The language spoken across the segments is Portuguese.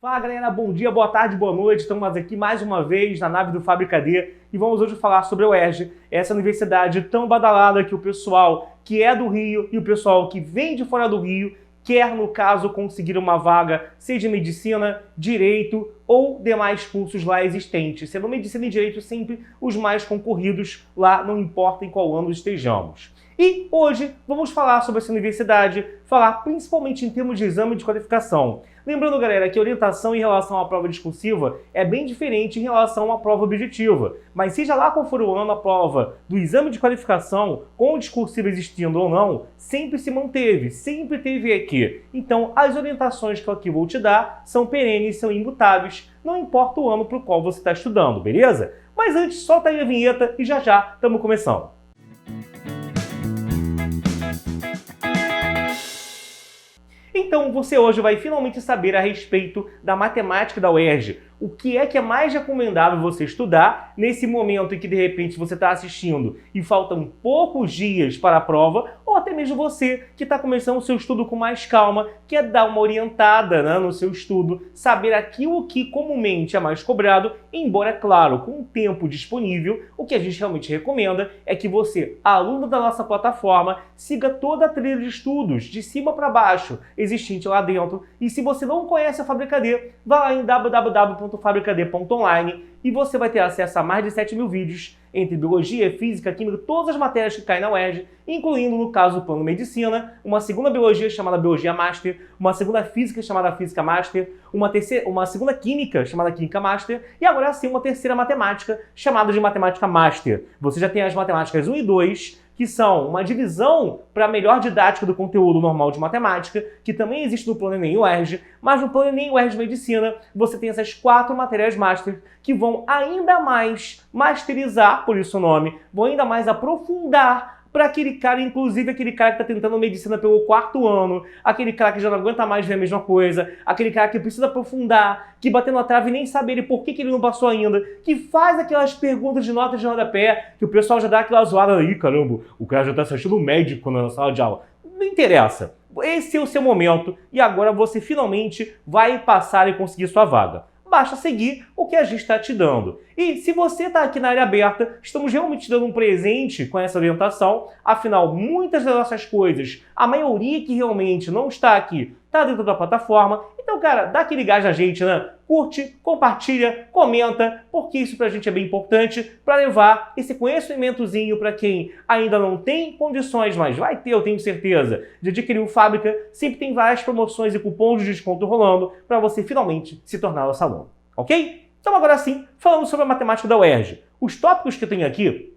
Fala galera, bom dia, boa tarde, boa noite. Estamos aqui mais uma vez na nave do Fábrica D e vamos hoje falar sobre a UERJ, essa universidade tão badalada que o pessoal que é do Rio e o pessoal que vem de fora do Rio quer, no caso, conseguir uma vaga, seja medicina, direito ou demais cursos lá existentes. Sendo medicina e direito sempre os mais concorridos lá, não importa em qual ano estejamos. E hoje vamos falar sobre essa universidade, falar principalmente em termos de exame de qualificação. Lembrando, galera, que a orientação em relação à prova discursiva é bem diferente em relação à prova objetiva. Mas seja lá qual for o ano, a prova do exame de qualificação, com o discursivo existindo ou não, sempre se manteve, sempre teve aqui. Então, as orientações que eu aqui vou te dar são perenes, são imutáveis, não importa o ano para o qual você está estudando, beleza? Mas antes, solta aí a vinheta e já estamos começando. Então você hoje vai finalmente saber a respeito da matemática da UERJ. O que é mais recomendável você estudar nesse momento em que de repente você está assistindo e faltam poucos dias para a prova, ou até mesmo você que está começando o seu estudo com mais calma, quer dar uma orientada, né, no seu estudo, saber aquilo que comumente é mais cobrado, embora, claro, com o tempo disponível, o que a gente realmente recomenda é que você, aluno da nossa plataforma, siga toda a trilha de estudos, de cima para baixo, existente lá dentro. E se você não conhece a Fábrica D, vá lá em www.fabricad.online e você vai ter acesso a mais de 7.000 vídeos entre biologia, física, química, todas as matérias que caem na UERJ, incluindo, no caso, o plano medicina, uma segunda biologia chamada Biologia Master, uma segunda física chamada Física Master, uma segunda química chamada Química Master e agora sim uma terceira matemática chamada de Matemática Master. Você já tem as matemáticas 1 e 2, que são uma divisão para a melhor didática do conteúdo normal de matemática, que também existe no plano Enem UERJ, mas no plano Enem UERJ Medicina você tem essas 4 matérias Master que vão ainda mais masterizar, por isso o nome, vão ainda mais aprofundar para aquele cara, inclusive aquele cara que está tentando medicina pelo 4º ano, aquele cara que já não aguenta mais ver a mesma coisa, aquele cara que precisa aprofundar, que bateu na trave e nem sabe ele por que ele não passou ainda, que faz aquelas perguntas de notas de rodapé, que o pessoal já dá aquela zoada aí, caramba, o cara já está assistindo médico na sala de aula. Não interessa. Esse é o seu momento e agora você finalmente vai passar e conseguir sua vaga. Basta seguir o que a gente está te dando. E se você está aqui na área aberta, estamos realmente te dando um presente com essa orientação. Afinal, muitas das nossas coisas, a maioria que realmente não está aqui, está dentro da plataforma. Então, cara, dá aquele gás na gente, né? Curte, compartilha, comenta, porque isso pra gente é bem importante para levar esse conhecimentozinho para quem ainda não tem condições, mas vai ter, eu tenho certeza, de adquirir o Fábrica. Sempre tem várias promoções e cupons de desconto rolando para você finalmente se tornar nosso aluno, ok? Então agora sim, falando sobre a matemática da UERJ. Os tópicos que eu tenho aqui,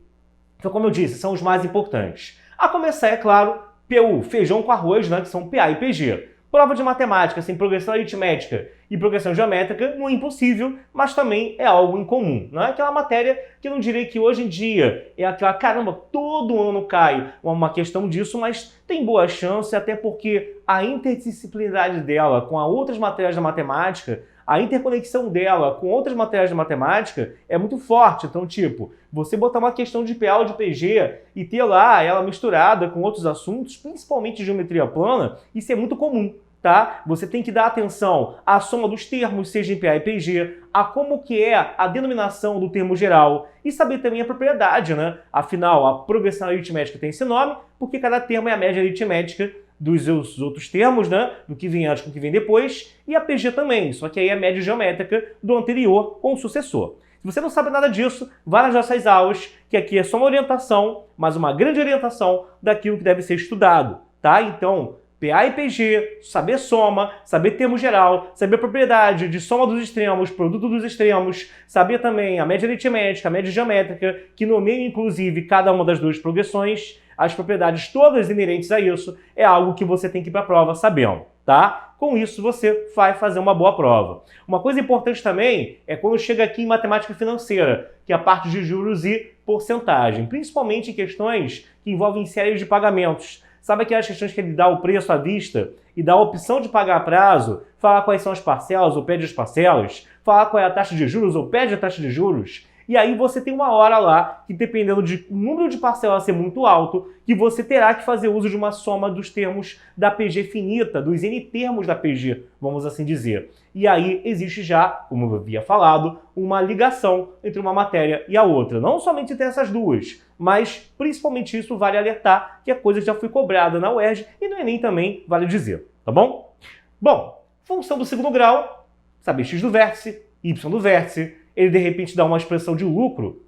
então, como eu disse, são os mais importantes. A começar, é claro, pelo feijão com arroz, né, que são PA e PG. Prova de matemática sem progressão aritmética e progressão geométrica não é impossível, mas também é algo incomum. Não é aquela matéria que eu não diria que hoje em dia é aquela, caramba, todo ano cai uma questão disso, mas tem boa chance, até porque a interdisciplinaridade dela com as outras matérias da matemática, a interconexão dela com outras matérias de matemática é muito forte. Então, tipo, você botar uma questão de PA ou de PG e ter lá ela misturada com outros assuntos, principalmente geometria plana, isso é muito comum, tá? Você tem que dar atenção à soma dos termos, seja em PA e PG, a como que é a denominação do termo geral e saber também a propriedade, né? Afinal, a progressão aritmética tem esse nome porque cada termo é a média aritmética dos outros termos, né? Do que vem antes com o que vem depois, e a PG também, só que aí é a média geométrica do anterior com o sucessor. Se você não sabe nada disso, vá nas nossas aulas, que aqui é só uma orientação, mas uma grande orientação daquilo que deve ser estudado, tá? Então, PA e PG, saber soma, saber termo geral, saber propriedade de soma dos extremos, produto dos extremos, saber também a média aritmética, a média geométrica, que nomeia inclusive cada uma das duas progressões, as propriedades todas inerentes a isso, é algo que você tem que ir para a prova sabendo, tá? Com isso você vai fazer uma boa prova. Uma coisa importante também é quando chega aqui em matemática financeira, que é a parte de juros e porcentagem, principalmente em questões que envolvem séries de pagamentos. Sabe aquelas questões que ele dá o preço à vista e dá a opção de pagar a prazo, falar quais são as parcelas ou pede as parcelas, falar qual é a taxa de juros ou pede a taxa de juros? E aí você tem uma hora lá que, dependendo do número de parcelas ser muito alto, que você terá que fazer uso de uma soma dos termos da PG finita, dos N termos da PG, vamos assim dizer. E aí existe já, como eu havia falado, uma ligação entre uma matéria e a outra. Não somente entre essas duas, mas principalmente isso vale alertar que a coisa já foi cobrada na UERJ e no Enem também vale dizer, tá bom? Bom, função do segundo grau, saber x do vértice, y do vértice, ele de repente dá uma expressão de lucro,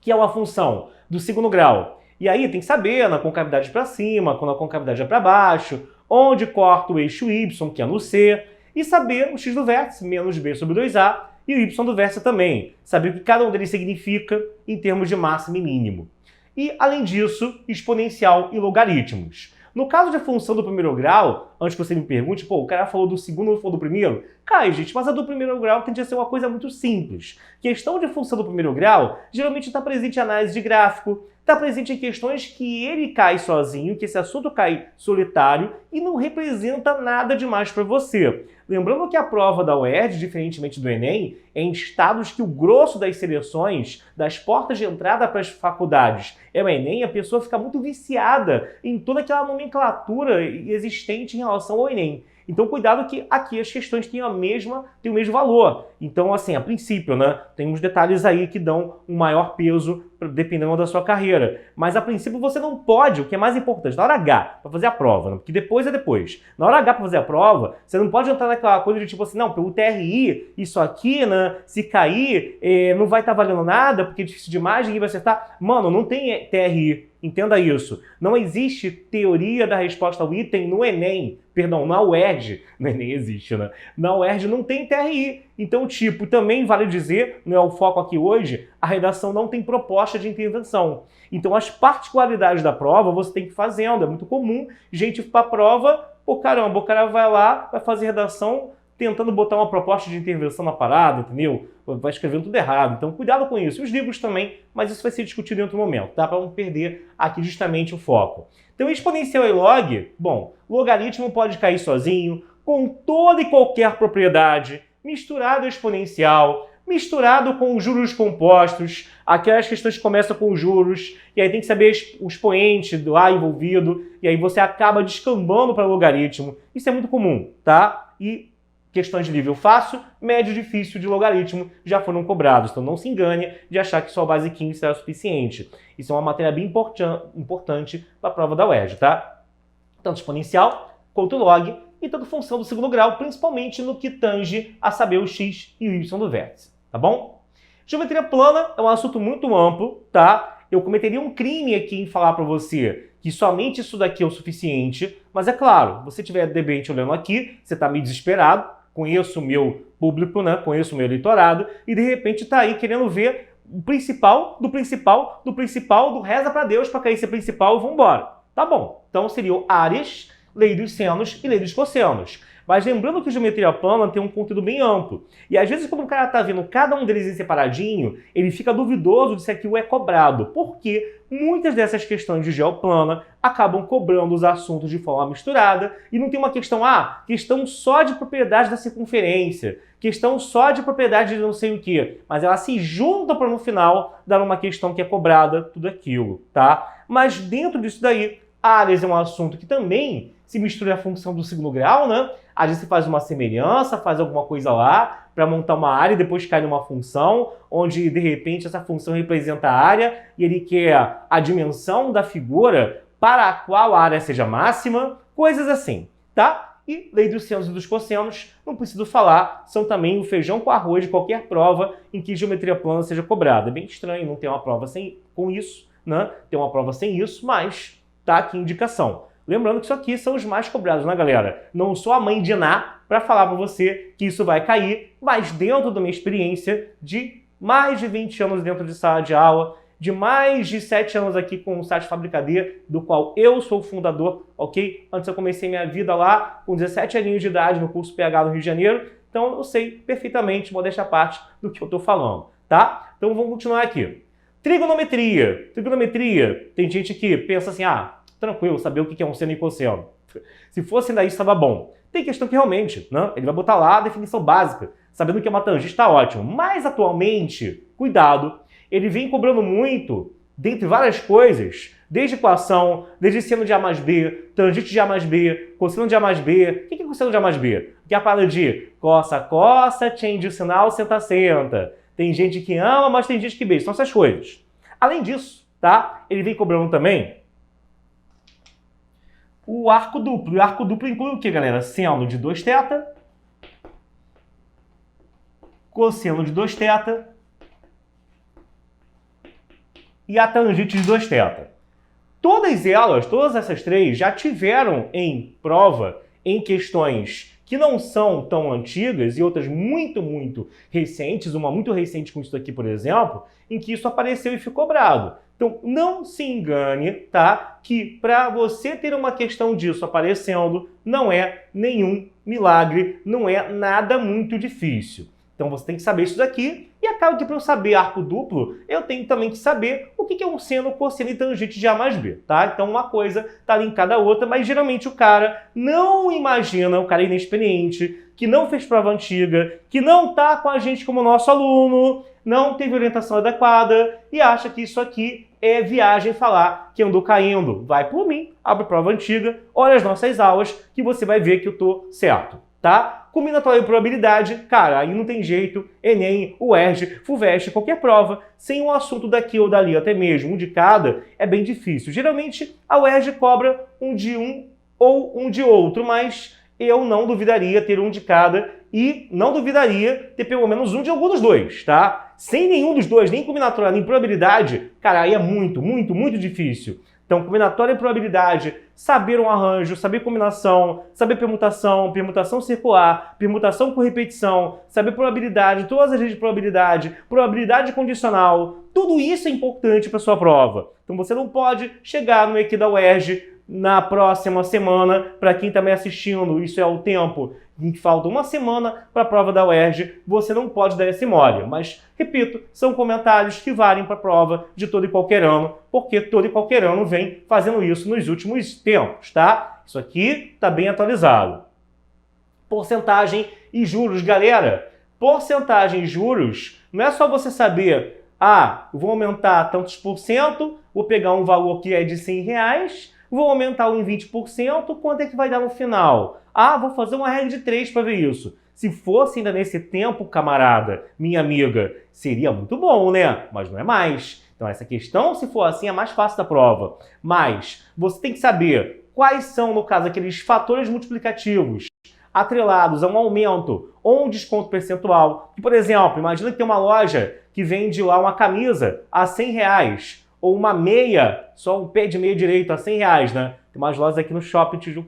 que é uma função do segundo grau. E aí tem que saber na concavidade para cima, quando a concavidade é para baixo, onde corta o eixo y, que é no C, e saber o x do vértice, menos b sobre 2a, e o y do vértice também. Saber o que cada um deles significa em termos de máximo e mínimo. E, além disso, exponencial e logaritmos. No caso de função do primeiro grau, antes que você me pergunte, pô, o cara falou do segundo ou falou do primeiro? Cai, gente, mas a do primeiro grau tende a ser uma coisa muito simples. Questão de função do primeiro grau geralmente está presente em análise de gráfico, está presente em questões que ele cai sozinho, que esse assunto cai solitário e não representa nada demais para você. Lembrando que a prova da UERJ, diferentemente do Enem, é em estados que o grosso das seleções, das portas de entrada para as faculdades é o Enem, a pessoa fica muito viciada em toda aquela nomenclatura existente em relação ao Enem. Então, cuidado que aqui as questões têm o mesmo valor. Então, assim, a princípio, né, tem uns detalhes aí que dão um maior peso dependendo da sua carreira. Mas, a princípio, você não pode, o que é mais importante, na hora H, para fazer a prova, né, porque depois é depois. Na hora H, para fazer a prova, você não pode entrar naquela coisa de tipo assim, não, pelo TRI, isso aqui, né, se cair, não vai estar valendo nada, porque é difícil demais, ninguém vai acertar. Mano, não tem TRI. Entenda isso. Não existe teoria da resposta ao item no Enem. Perdão, na UERJ. No Enem existe, né? Na UERJ não tem TRI. Então, tipo, também vale dizer, não é o foco aqui hoje, a redação não tem proposta de intervenção. Então, as particularidades da prova você tem que ir fazendo. É muito comum gente ir para a prova, pô, caramba, o cara vai lá, vai fazer redação tentando botar uma proposta de intervenção na parada, entendeu? Vai escrevendo tudo errado. Então, cuidado com isso. E os livros também, mas isso vai ser discutido em outro momento, tá? Para não perder aqui justamente o foco. Então, exponencial e log, bom, logaritmo pode cair sozinho, com toda e qualquer propriedade, misturado ao exponencial, misturado com juros compostos, aquelas questões que começam com juros, e aí tem que saber o expoente do A envolvido, e aí você acaba descambando para logaritmo. Isso é muito comum, tá? E questões de nível fácil, médio, difícil de logaritmo já foram cobrados. Então não se engane de achar que só a base 15 será suficiente. Isso é uma matéria bem importante para a prova da UERJ, tá? Tanto exponencial quanto log e tanto função do segundo grau, principalmente no que tange a saber o x e o y do vértice, tá bom? Geometria plana é um assunto muito amplo, tá? Eu cometeria um crime aqui em falar para você que somente isso daqui é o suficiente, mas é claro, você tiver de repente olhando aqui, você está meio desesperado, conheço o meu público, né? Conheço o meu eleitorado, e de repente está aí querendo ver o principal, do principal, do principal, do reza para Deus para cair esse principal e vambora. Tá bom, então seriam áreas, lei dos senos e lei dos cossenos. Mas lembrando que geometria plana tem um conteúdo bem amplo. E às vezes quando o cara está vendo cada um deles em separadinho, ele fica duvidoso de se aquilo é cobrado. Porque muitas dessas questões de geoplana acabam cobrando os assuntos de forma misturada e não tem uma questão, questão só de propriedade da circunferência, questão só de propriedade de não sei o quê. Mas ela se junta para no final dar uma questão que é cobrada tudo aquilo, tá? Mas dentro disso daí, áreas é um assunto que também se mistura a função do segundo grau, né? Às vezes você faz uma semelhança, faz alguma coisa lá para montar uma área e depois cai numa função, onde de repente essa função representa a área e ele quer a dimensão da figura para a qual a área seja máxima, coisas assim, tá? E lei dos senos e dos cossenos, não preciso falar, são também o feijão com arroz de qualquer prova em que geometria plana seja cobrada. É bem estranho não ter uma prova com isso, né? Ter uma prova sem isso, mas tá aqui a indicação. Lembrando que isso aqui são os mais cobrados, né, galera? Não sou a mãe de Ná para falar para você que isso vai cair, mas dentro da minha experiência de mais de 20 anos dentro de sala de aula, de mais de 7 anos aqui com o site Fabricadeira, do qual eu sou o fundador, ok? Antes eu comecei minha vida lá com 17 aninhos de idade no curso PH no Rio de Janeiro, então eu sei perfeitamente, modéstia à parte, do que eu estou falando, tá? Então vamos continuar aqui. Trigonometria. Trigonometria, tem gente que pensa assim, tranquilo, saber o que é um seno e cosseno. Se fosse ainda isso, estava bom. Tem questão que realmente, né? Ele vai botar lá a definição básica. Sabendo o que é uma tangente, está ótimo. Mas atualmente, cuidado, ele vem cobrando muito, dentre várias coisas, desde equação, desde seno de A mais B, tangente de A mais B, cosseno de A mais B. O que é cosseno de A mais B? Que é a parada de cossa, cossa, change o sinal, senta, senta. Tem gente que ama, mas tem gente que beija. São essas coisas. Além disso, tá? Ele vem cobrando também o arco duplo. E o arco duplo inclui o que, galera? Seno de 2θ, cosseno de 2θ e a tangente de 2θ. Todas elas, todas essas três, já tiveram em prova, em questões que não são tão antigas e outras muito, muito recentes, uma muito recente com isso aqui, por exemplo, em que isso apareceu e ficou cobrado. Então, não se engane, tá? Que para você ter uma questão disso aparecendo, não é nenhum milagre, não é nada muito difícil. Então, você tem que saber isso daqui. E acaba que para eu saber arco duplo, eu tenho também que saber o que é um seno, cosseno e tangente de A mais B, tá? Então, uma coisa está linkada à outra, mas geralmente o cara não imagina, o cara inexperiente, que não fez prova antiga, que não está com a gente como nosso aluno, não teve orientação adequada e acha que isso aqui é viagem falar que andou caindo. Vai por mim, abre prova antiga, olha as nossas aulas que você vai ver que eu tô certo, tá? Combinatória e probabilidade, cara, aí não tem jeito, Enem, UERJ, FUVEST, qualquer prova, sem um assunto daqui ou dali, até mesmo um de cada, é bem difícil. Geralmente a UERJ cobra um de um ou um de outro, mas eu não duvidaria ter um de cada e não duvidaria ter pelo menos um de algum dos dois, tá? Sem nenhum dos dois, nem combinatória, nem probabilidade, cara, aí é muito, muito, muito difícil. Então, combinatória e probabilidade, saber um arranjo, saber combinação, saber permutação, permutação circular, permutação por repetição, saber probabilidade, todas as leis de probabilidade, probabilidade condicional, tudo isso é importante para sua prova. Então, você não pode chegar no EQ da UERJ na próxima semana, para quem está me assistindo, isso é o tempo em que falta uma semana para a prova da UERJ, você não pode dar esse mole. Mas, repito, são comentários que valem para a prova de todo e qualquer ano, porque todo e qualquer ano vem fazendo isso nos últimos tempos, tá? Isso aqui está bem atualizado. Porcentagem e juros, galera. Porcentagem e juros, não é só você saber, vou aumentar tantos por cento, vou pegar um valor que é de R$100, vou aumentar em 20%, quanto é que vai dar no final? Vou fazer uma regra de 3 para ver isso. Se fosse ainda nesse tempo, camarada, minha amiga, seria muito bom, né? Mas não é mais. Então essa questão, se for assim, é mais fácil da prova. Mas você tem que saber quais são, no caso, aqueles fatores multiplicativos atrelados a um aumento ou um desconto percentual. Por exemplo, imagina que tem uma loja que vende lá uma camisa a R$100. Ou uma meia, só um pé de meia direito a R$100, né? Tem umas lojas aqui no shopping,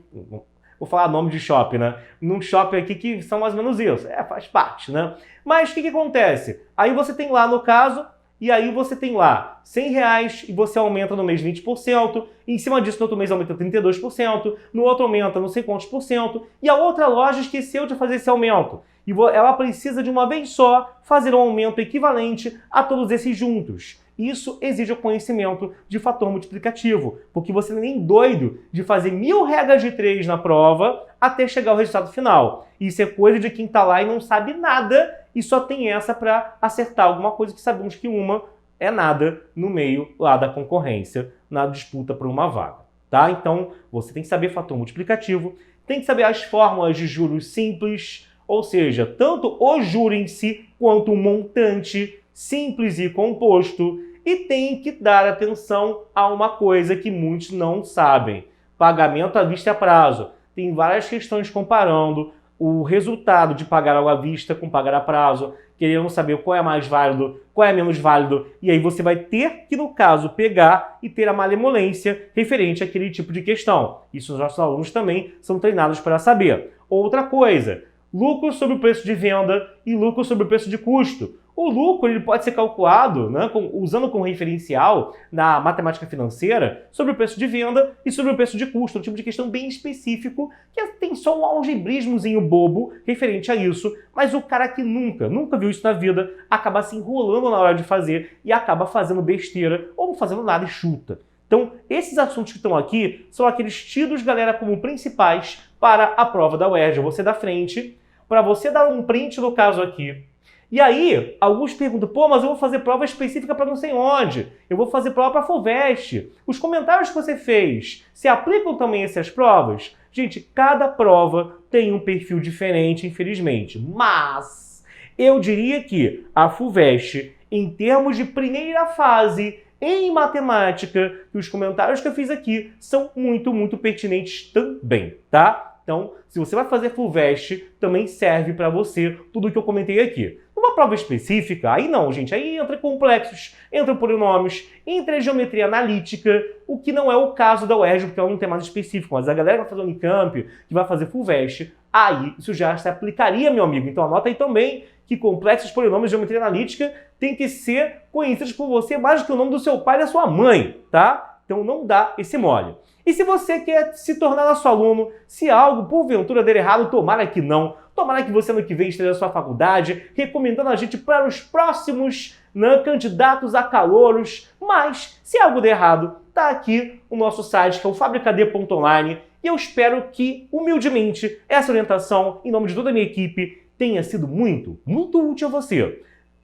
vou falar nome de shopping, né? Num shopping aqui que são mais ou menos isso. Faz parte, né? Mas o que acontece? Aí você tem lá, no caso, e aí você tem lá R$100 e você aumenta no mês 20%, e em cima disso no outro mês aumenta 32%, no outro aumenta não sei quantos por cento, e a outra loja esqueceu de fazer esse aumento. E ela precisa de uma vez só fazer um aumento equivalente a todos esses juntos. Isso exige o conhecimento de fator multiplicativo, porque você nem é doido de fazer 1000 regras de 3 na prova até chegar ao resultado final. Isso é coisa de quem está lá e não sabe nada e só tem essa para acertar alguma coisa que sabemos que uma é nada no meio lá da concorrência, na disputa por uma vaga, tá? Então, você tem que saber fator multiplicativo, tem que saber as fórmulas de juros simples, ou seja, tanto o juro em si quanto o montante simples e composto. E tem que dar atenção a uma coisa que muitos não sabem. Pagamento à vista e a prazo. Tem várias questões comparando o resultado de pagar algo à vista com pagar a prazo, querendo saber qual é mais válido, qual é menos válido, e aí você vai ter que, no caso, pegar e ter a malemolência referente àquele tipo de questão. Isso os nossos alunos também são treinados para saber. Outra coisa, lucro sobre o preço de venda e lucro sobre o preço de custo. O lucro ele pode ser calculado, né, usando como referencial na matemática financeira sobre o preço de venda e sobre o preço de custo, um tipo de questão bem específico que tem só um algebrismozinho bobo referente a isso, mas o cara que nunca viu isso na vida acaba se enrolando na hora de fazer e acaba fazendo besteira ou não fazendo nada e chuta. Então, esses assuntos que estão aqui são aqueles tidos, galera, como principais para a prova da UERJ. Você da frente, para você dar um print no caso aqui, E aí, alguns perguntam, pô, mas eu vou fazer prova específica para não sei onde. Eu vou fazer prova para a FUVEST. Os comentários que você fez se aplicam também a essas provas? Gente, cada prova tem um perfil diferente, infelizmente. Mas eu diria que a FUVEST, em termos de primeira fase em matemática, os comentários que eu fiz aqui são muito pertinentes também, tá? Então, se você vai fazer FUVEST, também serve para você tudo o que eu comentei aqui. Numa prova específica, aí não, gente. Aí entra complexos, entra polinômios, entra geometria analítica, o que não é o caso da UERJ, porque ela não tem mais específico. Mas a galera que vai fazer Unicamp, que vai fazer FUVEST, aí isso já se aplicaria, meu amigo. Então anota aí também que complexos, polinômios, geometria analítica tem que ser conhecidos por você mais do que o nome do seu pai e da sua mãe, tá? Então não dá esse mole. E se você quer se tornar nosso aluno, se algo porventura der errado, tomara que não, tomara que você ano que vem esteja na sua faculdade, recomendando a gente para os próximos candidatos a calouros, mas se algo der errado, tá aqui o nosso site, que é o fabricad.online, e eu espero que, humildemente, essa orientação, em nome de toda a minha equipe, tenha sido muito útil a você.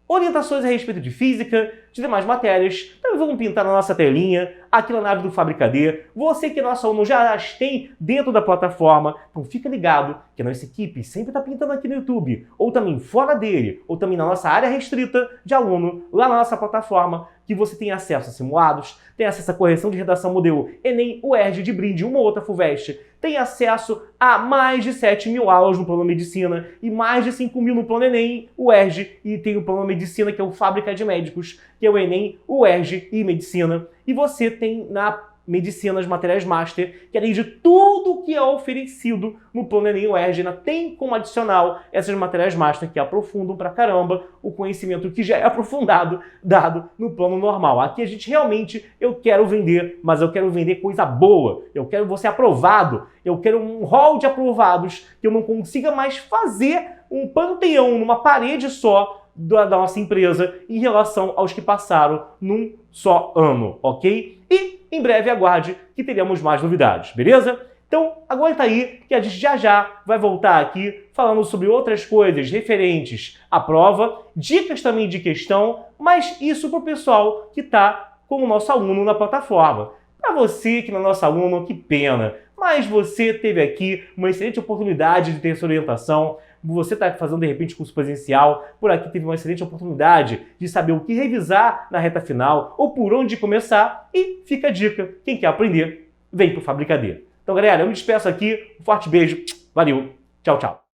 Orientações a respeito de física, de demais matérias, também vamos pintar na nossa telinha, aqui na nave do Fabricad. Você que é nosso aluno já as tem dentro da plataforma, então fica ligado que a nossa equipe sempre está pintando aqui no YouTube, ou também fora dele, ou também na nossa área restrita de aluno, lá na nossa plataforma, que você tem acesso a simulados, tem acesso a correção de redação modelo Enem, UERJ, de brinde, uma ou outra FUVEST, tem acesso a mais de 7.000 aulas no plano Medicina e mais de 5.000 no plano Enem, UERJ, e tem o plano Medicina, que é o Fábrica de Médicos, que é o Enem, UERJ e Medicina. E você tem na Medicina as matérias Master, que além de tudo que é oferecido no plano Enem UERJ, ainda tem como adicional essas matérias Master que aprofundam pra caramba o conhecimento que já é aprofundado, dado no plano normal. Aqui a gente realmente, eu quero vender, mas eu quero vender coisa boa, eu quero você aprovado, eu quero um hall de aprovados, que eu não consiga mais fazer um panteão numa parede só da nossa empresa em relação aos que passaram num só ano, ok? E em breve aguarde que teremos mais novidades, beleza? Então aguenta aí que a gente já vai voltar aqui falando sobre outras coisas referentes à prova, dicas também de questão, mas isso para o pessoal que está como nosso aluno na plataforma. Para você que não é nosso aluno, que pena, mas você teve aqui uma excelente oportunidade de ter essa orientação. Você está fazendo, de repente, curso presencial, por aqui teve uma excelente oportunidade de saber o que revisar na reta final ou por onde começar. E fica a dica, quem quer aprender, vem para o Fabricad. Então, galera, eu me despeço aqui, um forte beijo, valeu, tchau, tchau.